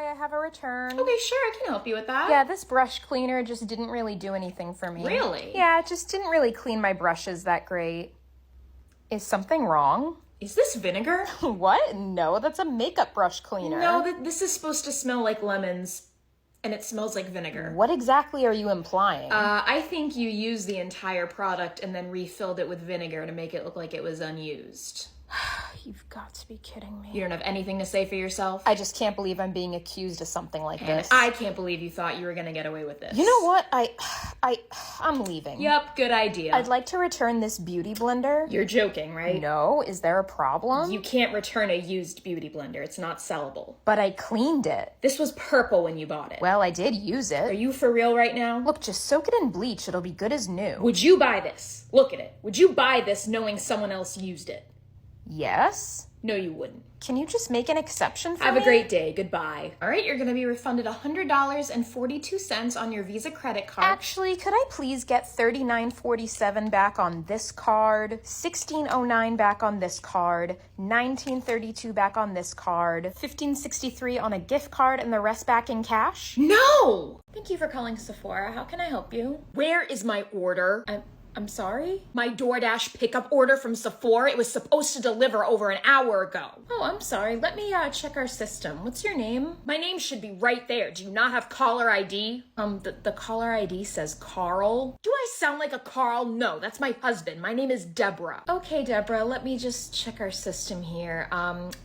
I have a return. Okay, sure, I can help you with that. Yeah, this brush cleaner just didn't really do anything for me. Really? Yeah, it just didn't really clean my brushes that great. Is something wrong? Is this vinegar? What? No, that's a makeup brush cleaner. No, this is supposed to smell like lemons, and it smells like vinegar. What exactly are you implying? I think you used the entire product and then refilled it with vinegar to make it look like it was unused. You've got to be kidding me. You don't have anything to say for yourself? I just can't believe I'm being accused of something like And this. I can't believe you thought you were gonna get away with this. You know what? I'm leaving. Yup, good idea. I'd like to return this beauty blender. You're joking, right? No, is there a problem? You can't return a used beauty blender. It's not sellable. But I cleaned it. This was purple when you bought it. Well, I did use Are it. you for real right now? Look, just soak it in bleach. It'll be good as new. Would you buy this? Look at it. Would you buy this knowing someone else used it? Yes? No, you wouldn't. Can you just make an exception for me? Have a great day. Goodbye. All right, you're going to be refunded $100.42 on your Visa credit card. Actually, could I please get $39.47 back on this card, $16.09 back on this card, $19.32 back on this card, $15.63 on a gift card, and the rest back in cash? No! Thank you for calling Sephora. How can I help you? Where is my order? I'm sorry? My DoorDash pickup order from Sephora. It was supposed to deliver over an hour ago. Oh, I'm sorry. Let me check our system. What's your name? My name should be right there. Do you not have caller ID? The caller ID says Carl. Do I sound like a Carl? No, that's my husband. My name is Deborah. Okay, Deborah, let me just check our system here.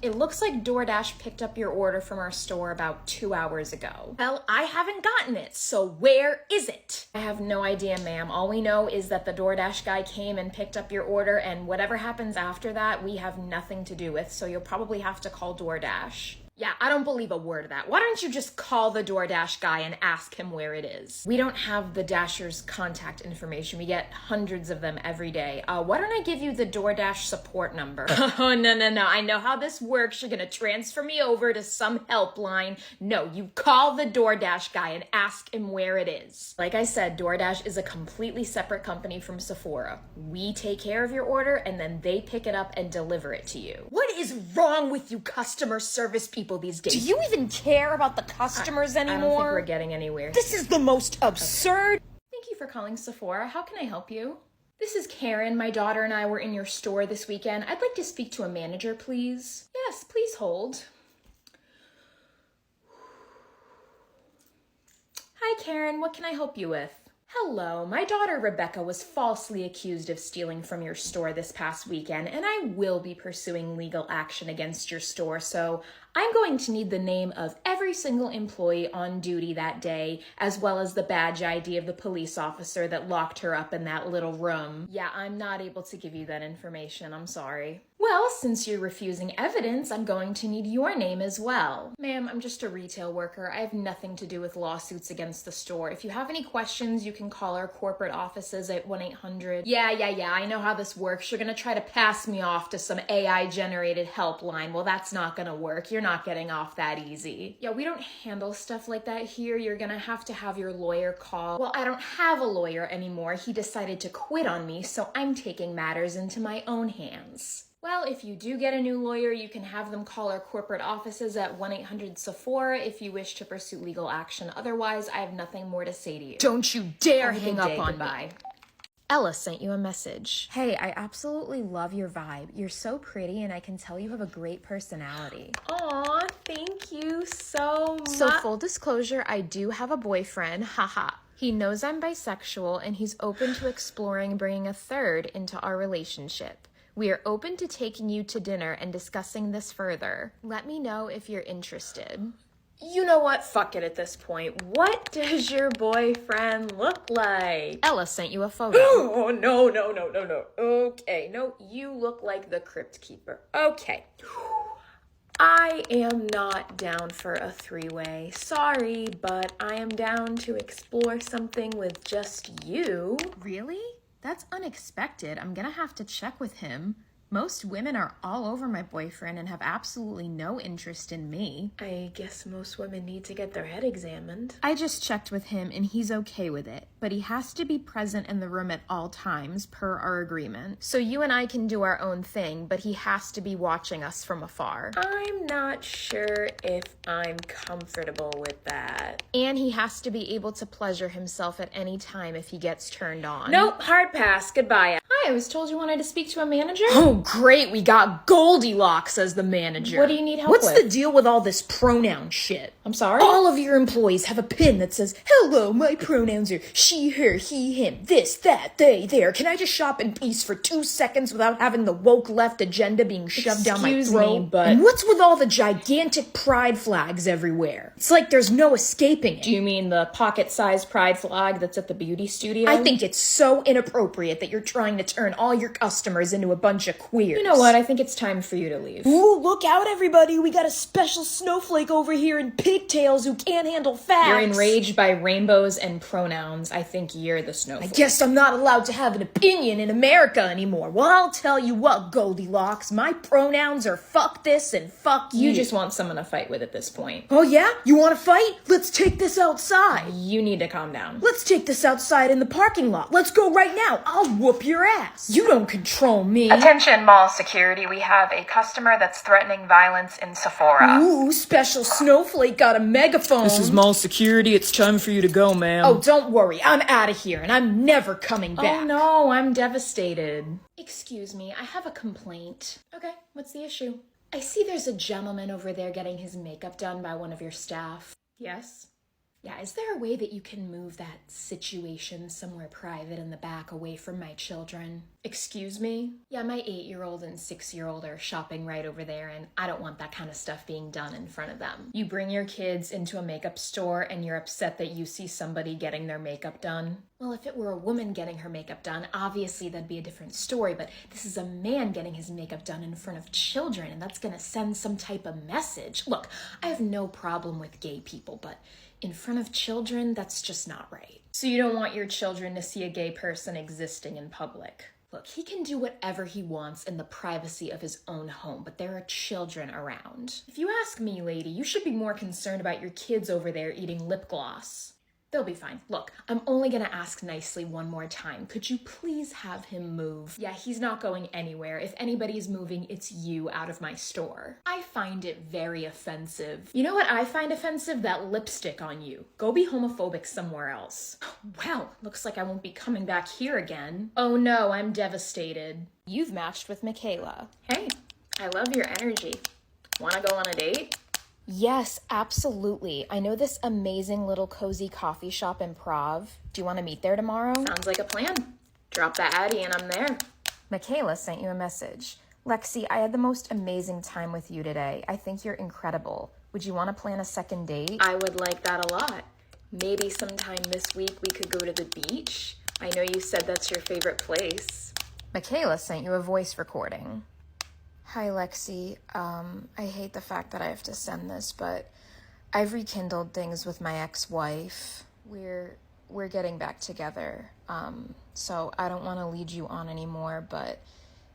It looks like DoorDash picked up your order from our store about 2 hours ago. Well, I haven't gotten it, so where is it? I have no idea, ma'am. All we know is that the DoorDash guy came and picked up your order, and whatever happens after that, we have nothing to do with, so you'll probably have to call DoorDash. Yeah, I don't believe a word of that. Why don't you just call the DoorDash guy and ask him where it is? We don't have the Dasher's contact information. We get hundreds of them every day. Why don't I give you the DoorDash support number? Oh, no. I know how this works. You're gonna transfer me over to some helpline. No, you call the DoorDash guy and ask him where it is. Like I said, DoorDash is a completely separate company from Sephora. We take care of your order and then they pick it up and deliver it to you. What is wrong with you customer service people these days? Do you even care about the customers anymore? I don't think we're getting anywhere. This is the most absurd. Thank you for calling Sephora. How can I help you? This is Karen. My daughter and I were in your store this weekend. I'd like to speak to a manager, please. Yes, please hold. Hi, Karen. What can I help you with? Hello, my daughter Rebecca was falsely accused of stealing from your store this past weekend, and I will be pursuing legal action against your store, so I'm going to need the name of every single employee on duty that day, as well as the badge ID of the police officer that locked her up in that little room. Yeah, I'm not able to give you that information, I'm sorry. Well, since you're refusing evidence, I'm going to need your name as well. Ma'am, I'm just a retail worker. I have nothing to do with lawsuits against the store. If you have any questions, you can call our corporate offices at 1-800. Yeah, I know how this works. You're gonna try to pass me off to some AI-generated helpline. Well, that's not gonna work. You're not getting off that easy. Yeah, we don't handle stuff like that here. You're gonna have to have your lawyer call. Well, I don't have a lawyer anymore. He decided to quit on me, so I'm taking matters into my own hands. Well, if you do get a new lawyer, you can have them call our corporate offices at 1-800-SEPHORA if you wish to pursue legal action. Otherwise, I have nothing more to say to you. Don't you dare hang up on Goodbye. me. Ella sent you a message. Hey, I absolutely love your vibe. You're so pretty and I can tell you have a great personality. Aw, thank you so much. So full disclosure, I do have a boyfriend, haha. He knows I'm bisexual and he's open to exploring bringing a third into our relationship. We are open to taking you to dinner and discussing this further. Let me know if you're interested. You know what? Fuck it at this point. What does your boyfriend look like? Ella sent you a photo. Oh, no. Okay, no, you look like the Crypt Keeper. Okay. I am not down for a three-way. Sorry, but I am down to explore something with just you. Really? That's unexpected. I'm gonna have to check with him. Most women are all over my boyfriend and have absolutely no interest in me. I guess most women need to get their head examined. I just checked with him and he's okay with it, but he has to be present in the room at all times per our agreement. So you and I can do our own thing, but he has to be watching us from afar. I'm not sure if I'm comfortable with that. And he has to be able to pleasure himself at any time if he gets turned on. Nope, hard pass. Goodbye. Hi, I was told you wanted to speak to a manager. Oh, great. We got Goldilocks as the manager. What do you need help What's with? the deal with all this pronoun shit? I'm sorry? All of your employees have a pin that says, hello, my pronouns are she, her, he, him, this, that, they, there. Can I just shop in peace for 2 seconds without having the woke left agenda being shoved down my Excuse throat? me, but- And what's with all the gigantic pride flags everywhere? It's like there's no escaping it. Do you mean the pocket-sized pride flag that's at the beauty studio? I think it's so inappropriate that you're trying to turn all your customers into a bunch of queers. You know what? I think it's time for you to leave. Ooh, look out, everybody. We got a special snowflake over here in pigtails who can't handle facts. You're enraged by rainbows and pronouns. I think you're the snowflake. I guess I'm not allowed to have an opinion in America anymore. Well, I'll tell you what, Goldilocks. My pronouns are fuck this and fuck you. You just want someone to fight with at this point. Oh, yeah? You want to fight? Let's take this outside. You need to calm down. Let's take this outside in the parking lot. Let's go right now. I'll whoop your ass. You don't control me. Attention, mall security. We have a customer that's threatening violence in Sephora. Ooh, special snowflake got a megaphone. This is mall security. It's time for you to go, ma'am. Oh, don't worry. I'm out of here, and I'm never coming back. Oh no, I'm devastated. Excuse me, I have a complaint. Okay, what's the issue? I see there's a gentleman over there getting his makeup done by one of your staff. Yes? Yeah, is there a way that you can move that situation somewhere private in the back away from my children? Excuse me? Yeah, my 8-year-old and 6-year-old are shopping right over there, and I don't want that kind of stuff being done in front of them. You bring your kids into a makeup store and you're upset that you see somebody getting their makeup done? Well, if it were a woman getting her makeup done, obviously that'd be a different story, but this is a man getting his makeup done in front of children, and that's gonna send some type of message. Look, I have no problem with gay people, but in front of children, that's just not right. So you don't want your children to see a gay person existing in public. Look, he can do whatever he wants in the privacy of his own home, but there are children around. If you ask me, lady, you should be more concerned about your kids over there eating lip gloss. They'll be fine. Look, I'm only gonna ask nicely one more time. Could you please have him move? Yeah, he's not going anywhere. If anybody's moving, it's you out of my store. I find it very offensive. You know what I find offensive? That lipstick on you. Go be homophobic somewhere else. Well, looks like I won't be coming back here again. Oh no, I'm devastated. You've matched with Michaela. Hey, I love your energy. Wanna go on a date? Yes, absolutely. I know this amazing little cozy coffee shop in Prov. Do you want to meet there tomorrow? Sounds like a plan. Drop the Addy and I'm there. Michaela sent you a message. Lexi, I had the most amazing time with you today. I think you're incredible. Would you want to plan a second date? I would like that a lot. Maybe sometime this week we could go to the beach. I know you said that's your favorite place. Michaela sent you a voice recording. Hi, Lexi. I hate the fact that I have to send this, but I've rekindled things with my ex-wife. We're getting back together. So I don't want to lead you on anymore, but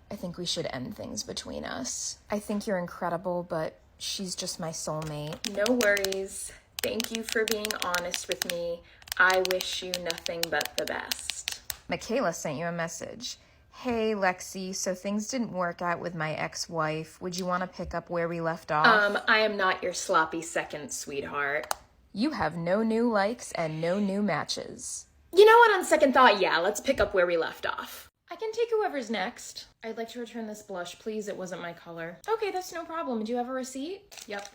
I think we should end things between us. I think you're incredible, but she's just my soulmate. No worries. Thank you for being honest with me. I wish you nothing but the best. Michaela sent you a message. Hey, Lexi, so things didn't work out with my ex-wife. Would you want to pick up where we left off? I am not your sloppy second, sweetheart. You have no new likes and no new matches. You know what, on second thought, yeah, let's pick up where we left off. I can take whoever's next. I'd like to return this blush, please. It wasn't my color. Okay, that's no problem. Do you have a receipt? Yep.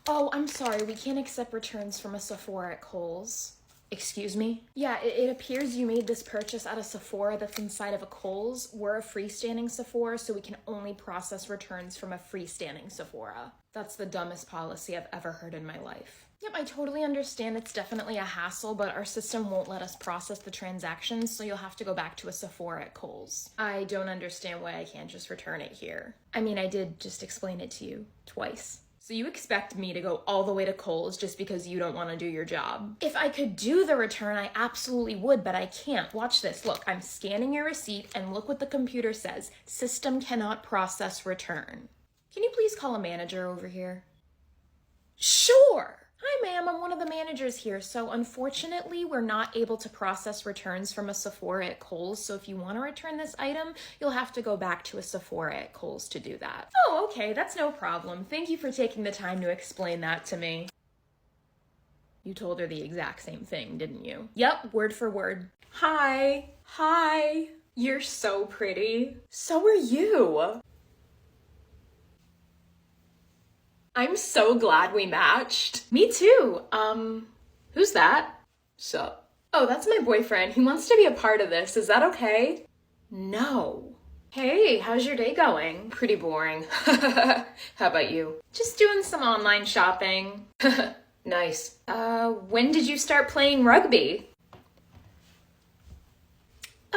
Oh, I'm sorry. We can't accept returns from a Sephora at Kohl's. Excuse me? Yeah, it appears you made this purchase at a Sephora that's inside of a Kohl's. We're a freestanding Sephora, so we can only process returns from a freestanding Sephora. That's the dumbest policy I've ever heard in my life. Yep, I totally understand it's definitely a hassle, but our system won't let us process the transactions, so you'll have to go back to a Sephora at Kohl's. I don't understand why I can't just return it here. I mean, I did just explain it to you twice. So you expect me to go all the way to Kohl's just because you don't want to do your job? If I could do the return, I absolutely would, but I can't. Watch this. Look, I'm scanning your receipt and look what the computer says. System cannot process return. Can you please call a manager over here? Sure. Hi, ma'am. I'm one of the managers here. So unfortunately, we're not able to process returns from a Sephora at Kohl's. So if you want to return this item, you'll have to go back to a Sephora at Kohl's to do that. Oh, okay. That's no problem. Thank you for taking the time to explain that to me. You told her the exact same thing, didn't you? Yep, word for word. Hi. Hi. You're so pretty. So are you. I'm so glad we matched. Me too. Who's that? Sup? Oh, that's my boyfriend. He wants to be a part of this. Is that okay? No. Hey, how's your day going? Pretty boring. How about you? Just doing some online shopping. Nice. When did you start playing rugby?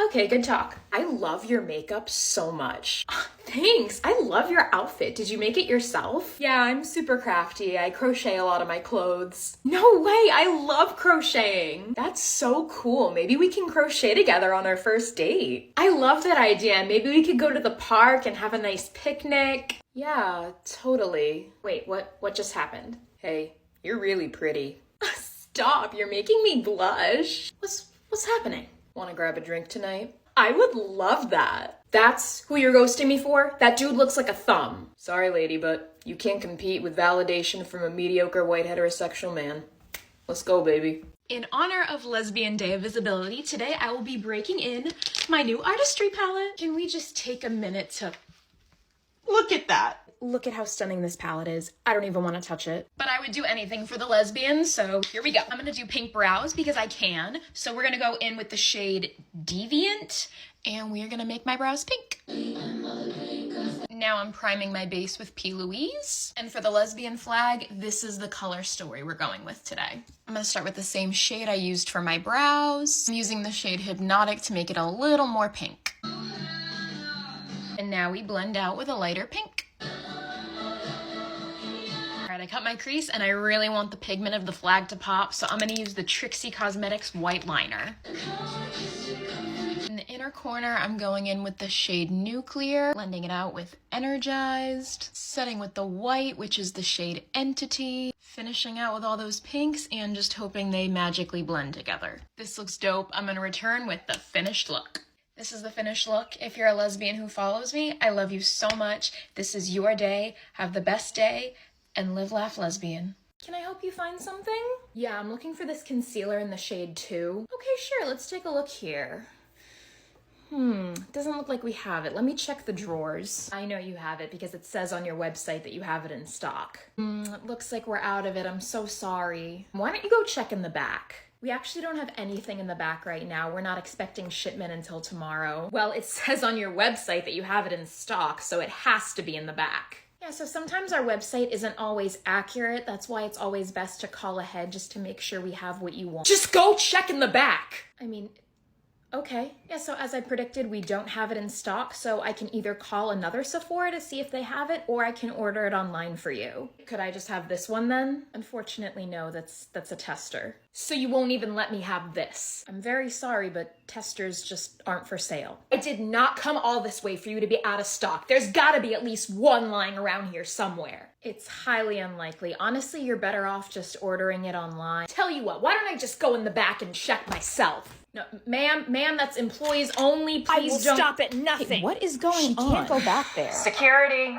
Okay, good talk. I love your makeup so much. Thanks. I love your outfit. Did you make it yourself? Yeah, I'm super crafty. I crochet a lot of my clothes. No way. I love crocheting. That's so cool. Maybe we can crochet together on our first date. I love that idea. Maybe we could go to the park and have a nice picnic. Yeah, totally. Wait, what just happened? Hey, you're really pretty. Stop. You're making me blush. What's happening? Want to grab a drink tonight? I would love that. That's who you're ghosting me for? That dude looks like a thumb. Sorry, lady, but you can't compete with validation from a mediocre white heterosexual man. Let's go, baby. In honor of Lesbian Day of Visibility, today I will be breaking in my new artistry palette. Can we just take a minute to look at that? Look at how stunning this palette is. I don't even want to touch it. But I would do anything for the lesbians, so here we go. I'm gonna do pink brows because I can. So we're gonna go in with the shade Deviant, and we're gonna make my brows pink. Now I'm priming my base with P. Louise. And for the lesbian flag, this is the color story we're going with today. I'm gonna start with the same shade I used for my brows. I'm using the shade Hypnotic to make it a little more pink. And now we blend out with a lighter pink. I cut my crease and I really want the pigment of the flag to pop, so I'm going to use the Trixie Cosmetics white liner. In the inner corner, I'm going in with the shade Nuclear, blending it out with Energized, setting with the white, which is the shade Entity, finishing out with all those pinks and just hoping they magically blend together. This looks dope. I'm going to return with the finished look. This is the finished look. If you're a lesbian who follows me, I love you so much. This is your day. Have the best day. And live, laugh, lesbian. Can I help you find something? Yeah, I'm looking for this concealer in the shade 2. Okay, sure, let's take a look here. Doesn't look like we have it. Let me check the drawers. I know you have it because it says on your website that you have it in stock. It looks like we're out of it. I'm so sorry. Why don't you go check in the back? We actually don't have anything in the back right now. We're not expecting shipment until tomorrow. Well, it says on your website that you have it in stock, so it has to be in the back. Yeah, so sometimes our website isn't always accurate. That's why it's always best to call ahead just to make sure we have what you want. Just go check in the back! I mean, okay. Yeah, so as I predicted, we don't have it in stock, so I can either call another Sephora to see if they have it, or I can order it online for you. Could I just have this one then? Unfortunately, no, that's a tester. So you won't even let me have this. I'm very sorry, but testers just aren't for sale. I did not come all this way for you to be out of stock. There's gotta be at least one lying around here somewhere. It's highly unlikely. Honestly, you're better off just ordering it online. Tell you what, why don't I just go in the back and check myself? No, ma'am, that's employees only. Please don't. Stop at nothing. Hey, what is going on? She can't go back there. Security.